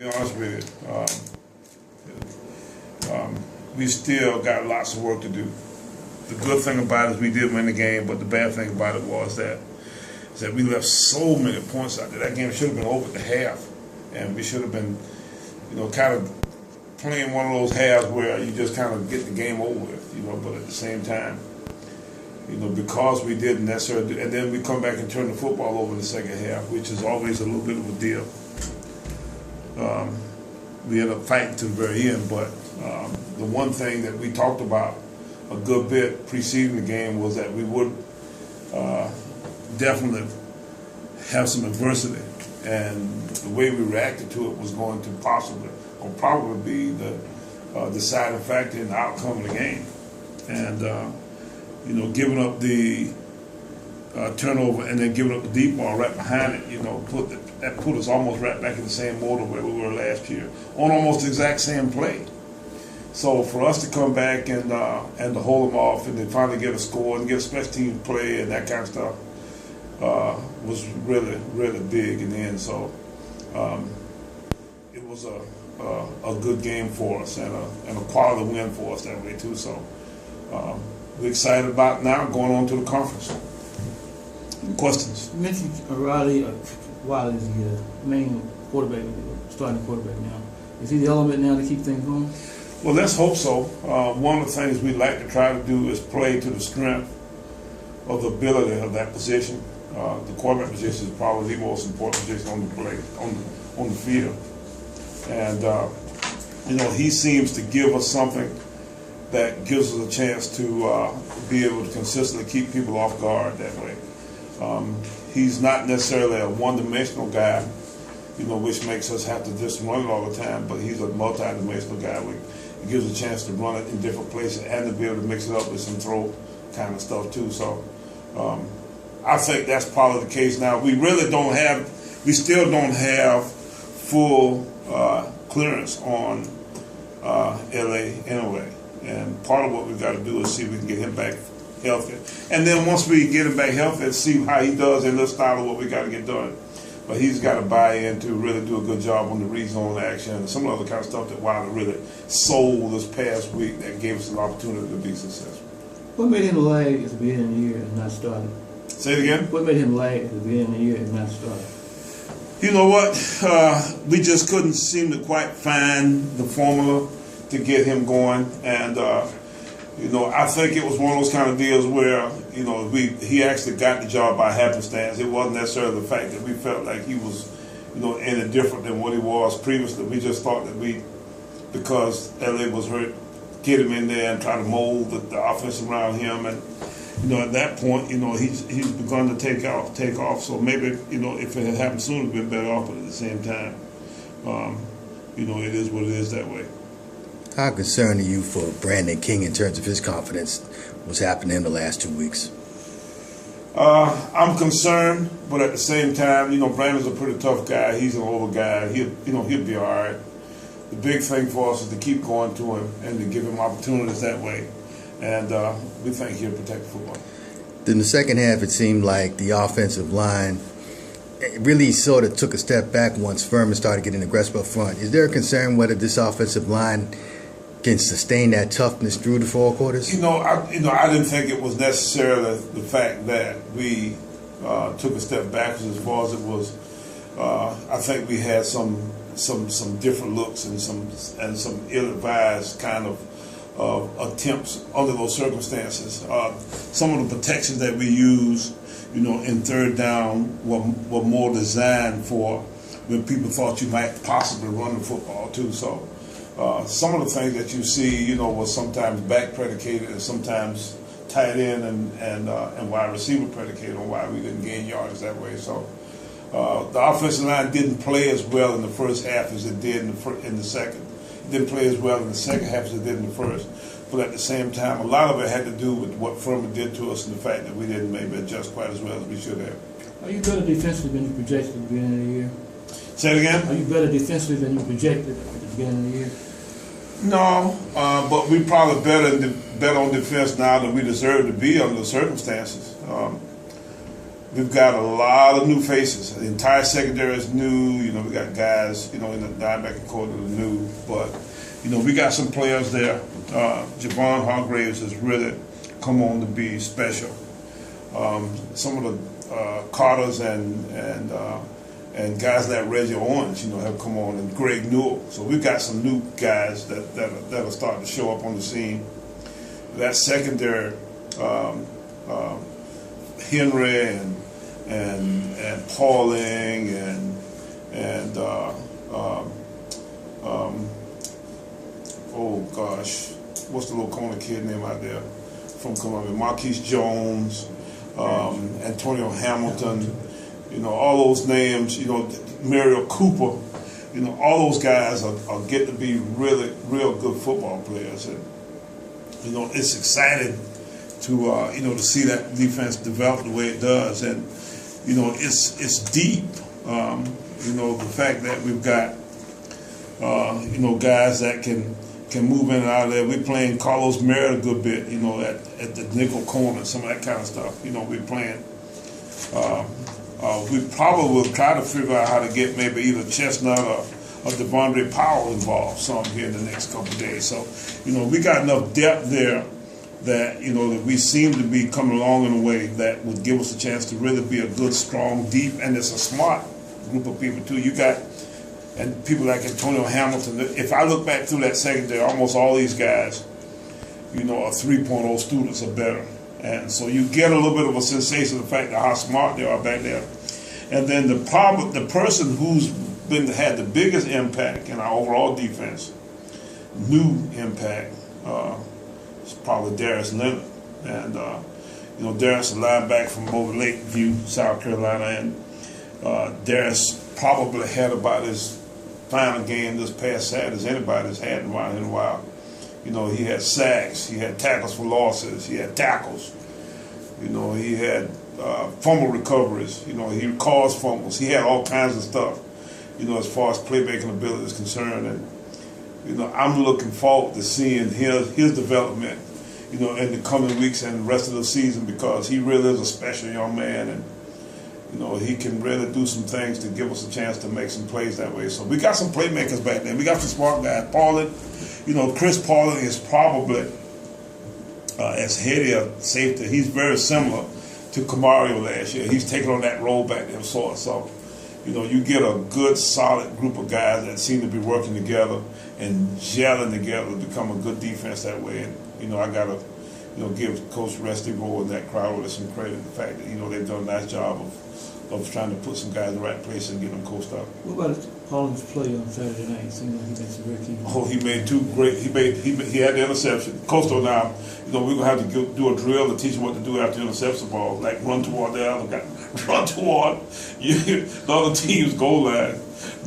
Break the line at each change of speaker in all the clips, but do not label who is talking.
To be honest with you, we still got lots of work to do. The good thing about it is we did win the game, but the bad thing about it was that we left so many points out there. That game should have been over at the half, and we should have been, kind of playing one of those halves where you just kind of get the game over with, but at the same time, because we didn't necessarily do, and then we come back and turn the football over in the second half, which is always a little bit of a deal. We end up fighting to the very end, but the one thing that we talked about a good bit preceding the game was that we would definitely have some adversity, and the way we reacted to it was going to probably be the deciding factor in the outcome of the game. And giving up the turnover and then giving up the deep ball right behind it, that put us almost right back in the same motor where we were last year on almost the exact same play. So for us to come back and to hold them off and then finally get a score and get a special team play and that kind of stuff was really, really big in the end. So it was a good game for us and a quality win for us that way too. So we're excited about now going on to the conference. Questions?
You mentioned Wiley is the main quarterback, starting quarterback now. Is he the element now to keep things going?
Well, let's hope so. One of the things we like to try to do is play to the strength of the ability of that position. The quarterback position is probably the most important position on the play, on the field. And he seems to give us something that gives us a chance to be able to consistently keep people off guard that way. He's not necessarily a one-dimensional guy, which makes us have to just run it all the time, but he's a multi-dimensional guy. It gives a chance to run it in different places and to be able to mix it up with some throw kind of stuff too. So I think that's probably the case now. We still don't have full clearance on LA anyway. And part of what we've got to do is see if we can get him back healthy. And then once we get him back healthy, see how he does in this style of what we got to get done. But he's got to buy in to really do a good job on the read zone action and some of the other kind of stuff that Wilder really sold this past week that gave us an opportunity to be successful.
What made him lag at the beginning of the year and not started?
Say it again?
What made him lag at the beginning of the year and not started?
You know what? We just couldn't seem to quite find the formula to get him going. And, I think it was one of those kind of deals where, he actually got the job by happenstance. It wasn't necessarily the fact that we felt like he was, any different than what he was previously. We just thought that because LA was hurt, get him in there and try to mold the offense around him. And, at that point, he's begun to take off. So maybe, if it had happened sooner, we'd been better off, but at the same time, it is what it is that way.
How concerned are you for Brandon King in terms of his confidence, what's happening in the last 2 weeks?
I'm concerned, but at the same time, Brandon's a pretty tough guy. He's an older guy. He'll be all right. The big thing for us is to keep going to him and to give him opportunities that way. And we think he'll protect football.
In the second half, it seemed like the offensive line really sort of took a step back once Furman started getting aggressive up front. Is there a concern whether this offensive line can sustain that toughness through the four quarters?
I didn't think it was necessarily the fact that we took a step backwards as far as it was. I think we had some different looks and some ill-advised kind of attempts under those circumstances. Some of the protections that we used, in third down were more designed for when people thought you might possibly run the football too. So some of the things that you see, was sometimes back predicated and sometimes tight end and wide receiver predicated on why we didn't gain yards that way. So the offensive line didn't play as well in the first half as it did in the second. It didn't play as well in the second half as it did in the first. But at the same time, a lot of it had to do with what Furman did to us and the fact that we didn't maybe adjust quite as well as we should have.
Are you better defensively than you projected at the beginning of the year?
Say it again?
Are you better defensively than you projected at the beginning of the year?
No, but we probably better on defense now than we deserve to be under the circumstances. we've got a lot of new faces. The entire secondary is new. You know, we got guys, you know, in the linebacker core that are new. But, you know, we got some players there. Javon Hargraves has really come on to be special. Some of the Carters and guys like Reggie Owens, you know, have come on, and Greg Newell. So we've got some new guys that are starting to show up on the scene. That secondary, Henry and Pauling and oh gosh, what's the little corner kid name out there from Columbia? Marquise Jones, Antonio Hamilton. You know, all those names, you know, Mario Cooper, you know, all those guys are getting to be real good football players. And, you know, it's exciting to, you know, to see that defense develop the way it does. And, you know, it's deep. You know, the fact that we've got, you know, guys that can move in and out of there. We're playing Carlos Merritt a good bit, you know, at the nickel corner, some of that kind of stuff. You know, we're playing. We probably will try to figure out how to get maybe either Chestnut or Devondre Powell involved some here in the next couple of days. So, you know, we got enough depth there that, you know, that we seem to be coming along in a way that would give us a chance to really be a good, strong, deep, and it's a smart group of people too. You got, and people like Antonio Hamilton. If I look back through that secondary, almost all these guys, you know, are 3.0 students or better. And so you get a little bit of a sensation of the fact that how smart they are back there. And then the person who's had the biggest impact in our overall defense, new impact, is probably Darius Leonard. And, you know, Darius is a linebacker from over Lakeview, South Carolina. And Darius probably had about as fine a game this past Saturday as anybody's had in a while. You know, he had sacks, he had tackles for losses, he had tackles. You know, he had fumble recoveries. You know, he caused fumbles. He had all kinds of stuff, you know, as far as playmaking ability is concerned. And, you know, I'm looking forward to seeing his development, you know, in the coming weeks and the rest of the season, because he really is a special young man. And, you know, he can really do some things to give us a chance to make some plays that way. So we got some playmakers back there. We got some smart guys. Pauling, you know, Chris Pauling is probably as heady a safety. He's very similar to Camario last year. He's taking on that role back there of sorts. So, you know, you get a good, solid group of guys that seem to be working together and gelling together to become a good defense that way. And, you know, I got to, you know, give Coach Restivo and that crowd some credit. The fact that, you know, they've done a nice job of trying to put some guys in the right place and get them coached up.
What about Pauling's play on Saturday night? It seemed like he made some very key.
Oh, he made two great. He had the interception. Coastal now, you know, we're gonna have to do a drill to teach him what to do after the interception ball, like run toward the other guy, run toward the other team's goal line.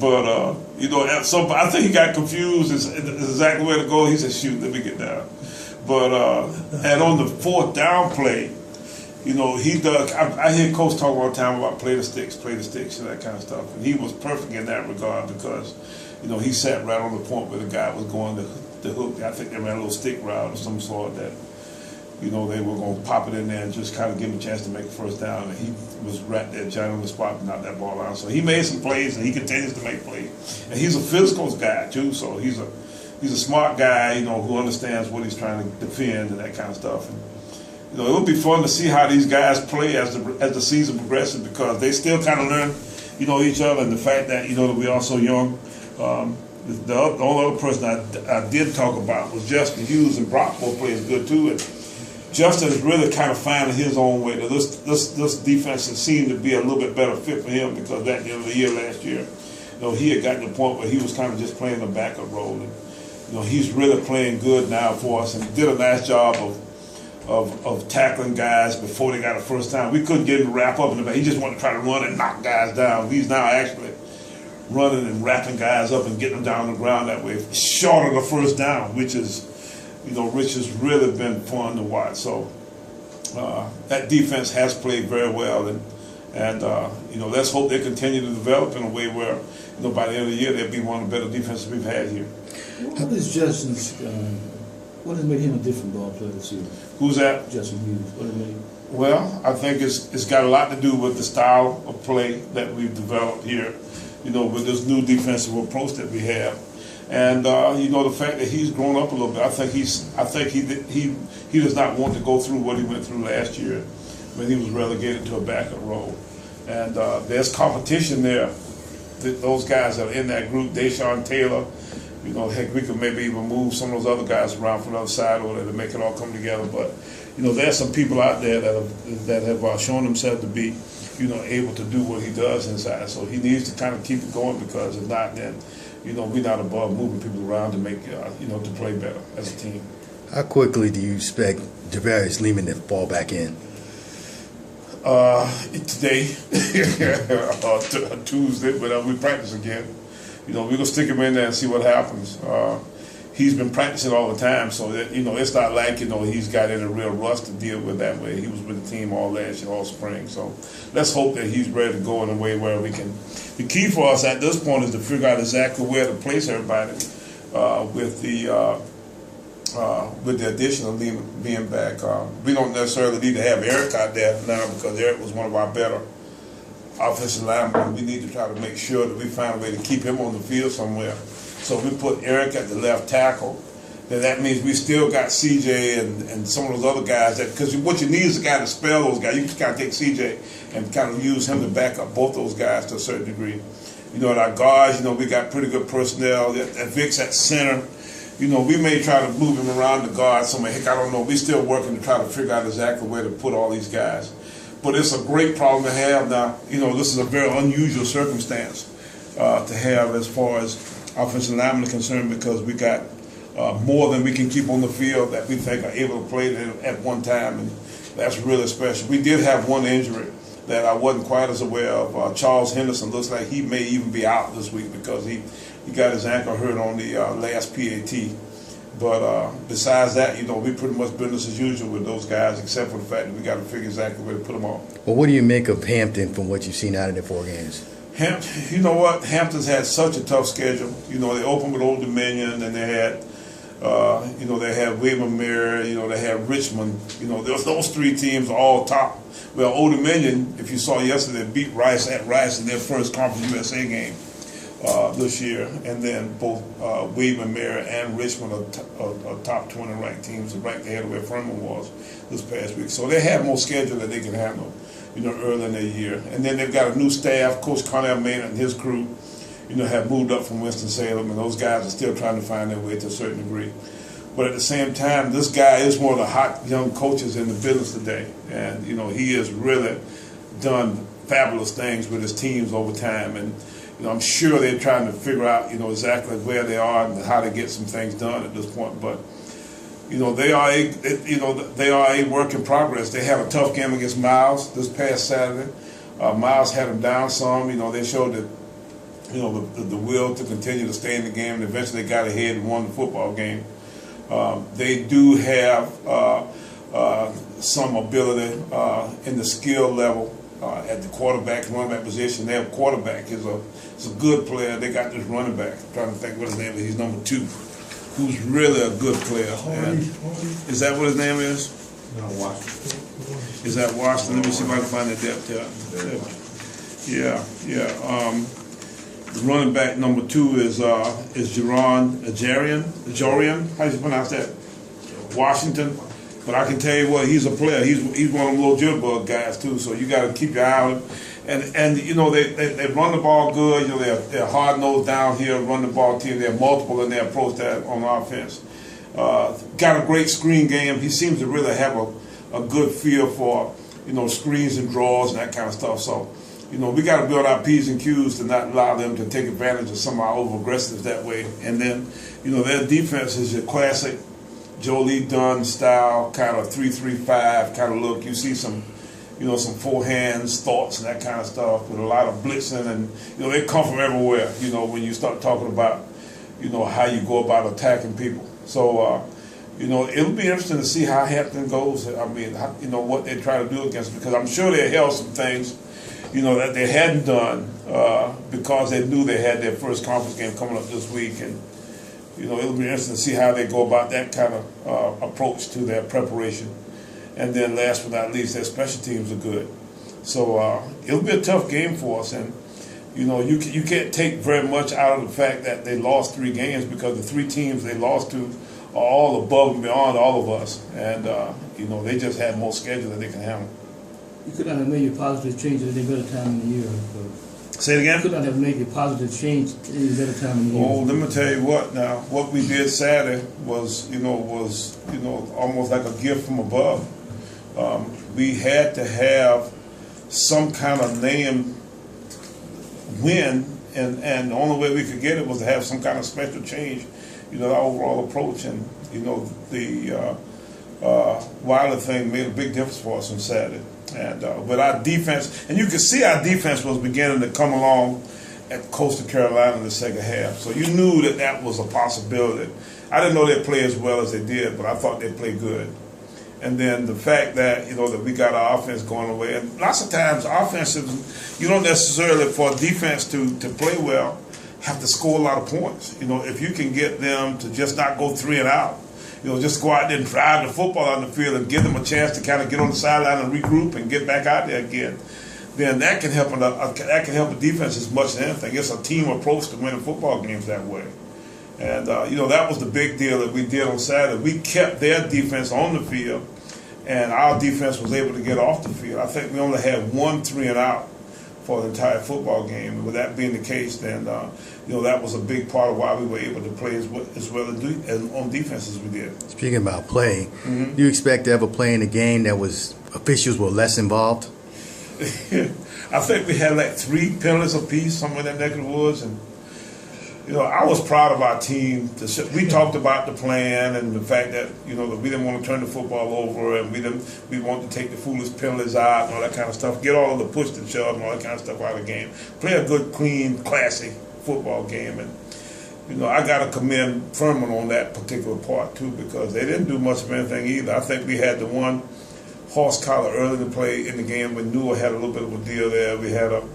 But you know, I think he got confused. It's exactly where to go. He said, "Shoot, let me get down." But and on the fourth down play, you know, he does. I hear Coach talk all the time about play the sticks, and that kind of stuff. And he was perfect in that regard because, you know, he sat right on the point where the guy was going to the hook. I think they ran a little stick route of some sort that, you know, they were going to pop it in there and just kind of give him a chance to make a first down. And he was right there, Johnny on the spot, and knocked that ball out. So he made some plays, and he continues to make plays. And he's a physical guy too, so he's a smart guy, you know, who understands what he's trying to defend and that kind of stuff. And, you know, it'll be fun to see how these guys play as the season progresses, because they still kind of learn, you know, each other, and the fact that, you know, that we are so young. The only other person I did talk about was Justin Hughes, and Brock both plays good too. And Justin is really kind of finding his own way. This defense has seemed to be a little bit better fit for him, because at the end of the year last year, you know, he had gotten to the point where he was kind of just playing the backup role. And, you know, he's really playing good now for us, and did a nice job of tackling guys before they got a first time. We couldn't get him to wrap up in the back. He just wanted to try to run and knock guys down. He's now actually running and wrapping guys up and getting them down on the ground that way, short of the first down, which has really been fun to watch. So that defense has played very well, and you know, let's hope they continue to develop in a way where, you know, by the end of the year they'll be one of the better defenses we've had here.
What is Justin's? What has made him a different ball player this year?
Who's that?
Justin Hughes. What has made
Well, I think it's got a lot to do with the style of play that we've developed here, with this new defensive approach that we have, and the fact that he's grown up a little bit. I think he does not want to go through what he went through last year when he was relegated to a backup role, and there's competition there. Those guys that are in that group, Deshaun Taylor. Heck, we could maybe even move some of those other guys around from the other side over there to make it all come together. But there's some people out there that have shown themselves to be, able to do what he does inside. So he needs to kind of keep it going, because if not, then we're not above moving people around to make to play better as a team.
How quickly do you expect Javarius Lehman to fall back in?
Today, Tuesday, but we practice again. We're gonna stick him in there and see what happens. He's been practicing all the time, so that it's not like he's got any real rust to deal with that way. He was with the team all last year, all spring. So let's hope that he's ready to go in a way where we can. The key for us at this point is to figure out exactly where to place everybody with the addition of Lehman being back. We don't necessarily need to have Eric out there now, because Eric was one of our better offensive linemen. We need to try to make sure that we find a way to keep him on the field somewhere. So if we put Eric at the left tackle, then that means we still got CJ and some of those other guys. Because what you need is a guy to spell those guys. You just kind of take CJ and kind of use him to back up both those guys to a certain degree. At our guards, we got pretty good personnel. At Vic's at center, we may try to move him around the guard somewhere. Heck, I don't know. We're still working to try to figure out exactly where to put all these guys. But it's a great problem to have now. This is a very unusual circumstance to have as far as offensive linemen are concerned, because we got more than we can keep on the field that we think are able to play at one time, and that's really special. We did have one injury that I wasn't quite as aware of. Charles Henderson looks like he may even be out this week, because he got his ankle hurt on the last PAT. But besides that, we pretty much business as usual with those guys, except for the fact that we got to figure exactly where to put them on.
Well, what do you make of Hampton from what you've seen out of the 4 games?
You know what? Hampton's had such a tough schedule. They opened with Old Dominion, and they had, they had William Mary, they had Richmond. Those 3 teams are all top. Well, Old Dominion, if you saw yesterday, beat Rice at Rice in their first Conference USA game this year, and then both William Mary and Richmond are top 20 ranked teams, ranked ahead of where Furman was this past week. So they have more schedule that they can handle, early in their year. And then they've got a new staff. Coach Connell Maynard and his crew, have moved up from Winston-Salem, and those guys are still trying to find their way to a certain degree. But at the same time, this guy is one of the hot young coaches in the business today, and he has really done fabulous things with his teams over time. And I'm sure they're trying to figure out, exactly where they are and how to get some things done at this point. But they are a work in progress. They had a tough game against Miles this past Saturday. Miles had them down some. They showed that the will to continue to stay in the game, and eventually they got ahead and won the football game. They do have some ability in the skill level at the quarterback, running back position. Their quarterback is a good player. They got this running back. I'm trying to think what his name is. He's number 2, who's really a good player. And is that what his name is?
No, Washington.
Is that Washington? Let me see if I can find the depth here. Yeah. The running back number 2 is Jorian. How do you pronounce that? Washington. But I can tell you what, he's a player. He's one of them little jitterbug guys too. So you got to keep your eye on him. And they run the ball good. They're hard nosed down here, run the ball team. They're multiple in their approach that on offense. Got a great screen game. He seems to really have a good feel for screens and draws and that kind of stuff. So we got to build our P's and Q's to not allow them to take advantage of some of our over-aggressives that way. And then, their defense is your classic Joe Lee Dunn style, kind of 3-3-5 kind of look. You see some, some four hands, thoughts, and that kind of stuff with a lot of blitzing. And, they come from everywhere, when you start talking about, how you go about attacking people. So, it'll be interesting to see how Hampton goes. I mean, what they try to do against them, because I'm sure they held some things that they hadn't done because they knew they had their first conference game coming up this week. And, it'll be interesting to see how they go about that kind of approach to their preparation. And then last but not least, their special teams are good. So it'll be a tough game for us. And, you know, you can't take very much out of the fact that they lost 3 games, because the 3 teams they lost to are all above and beyond all of us. And, you know, they just had more schedule that they can handle.
You could not have made a positive change at any better time in the year.
Say it again?
You could not have made a positive change at any better time in the year.
Oh, let me tell you what now. What we did Saturday was almost like a gift from above. We had to have some kind of name win, and the only way we could get it was to have some kind of special change, you know, our overall approach. And, you know, the Wilder thing made a big difference for us on Saturday. And with our defense, and you could see our defense was beginning to come along at Coastal Carolina in the second half. So you knew that that was a possibility. I didn't know they'd play as well as they did, but I thought they'd play good. And then the fact that, you know, that we got our offense going away. And lots of times offensive, you don't necessarily, for a defense to play well, have to score a lot of points. You know, if you can get them to just not go 3 and out, you know, just go out there and drive the football on the field and give them a chance to kind of get on the sideline and regroup and get back out there again, then that can help a defense as much as anything. It's a team approach to winning football games that way. And, you know, that was the big deal that we did on Saturday. We kept their defense on the field, and our defense was able to get off the field. I think we only had 1 3 and out for the entire football game. And with that being the case, then, you know, that was a big part of why we were able to play as well on defense as we did.
Speaking about play, do you expect to have a play in a game that was officials were less involved?
I think we had like 3 penalties apiece, somewhere in that neck of the woods. And, you know, I was proud of our team. We talked about the plan and the fact that, you know, that we didn't want to turn the football over, and we wanted to take the foolish penalties out and all that kind of stuff, get all of the push and shove and all that kind of stuff out of the game, play a good, clean, classy football game. And, you know, I got to commend Furman on that particular part too, because they didn't do much of anything either. I think we had the one horse collar early to play in the game when Newell had a little bit of a deal there. We had an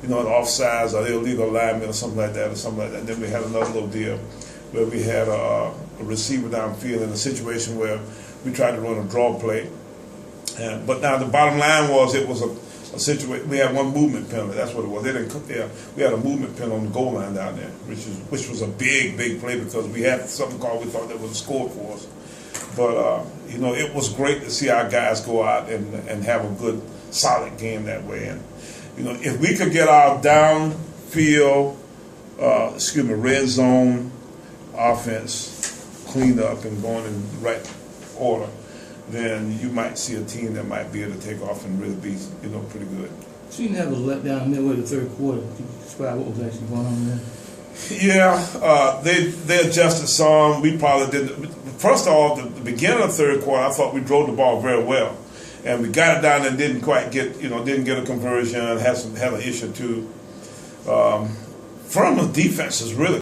offsides or illegal alignment or something like that. And then we had another little deal where we had a receiver downfield in a situation where we tried to run a draw play. But now the bottom line was it was a situation. We had 1 movement penalty. That's what it was. They didn't cook there. We had a movement penalty on the goal line down there, which was a big play, because we had something called, we thought that was a score for us. But you know, it was great to see our guys go out and have a good, solid game that way. And you know, if we could get our downfield, red zone offense cleaned up and going in the right order, then you might see a team that might be able to take off and really be, you know, pretty good.
So you didn't have a letdown midway the third quarter. Could you describe what was actually going on there?
Yeah, they adjusted some. We probably didn't. First of all, the beginning of the third quarter, I thought we drove the ball very well, and we got it down and didn't quite get, didn't get a conversion. Had an issue too. Furman's defense is really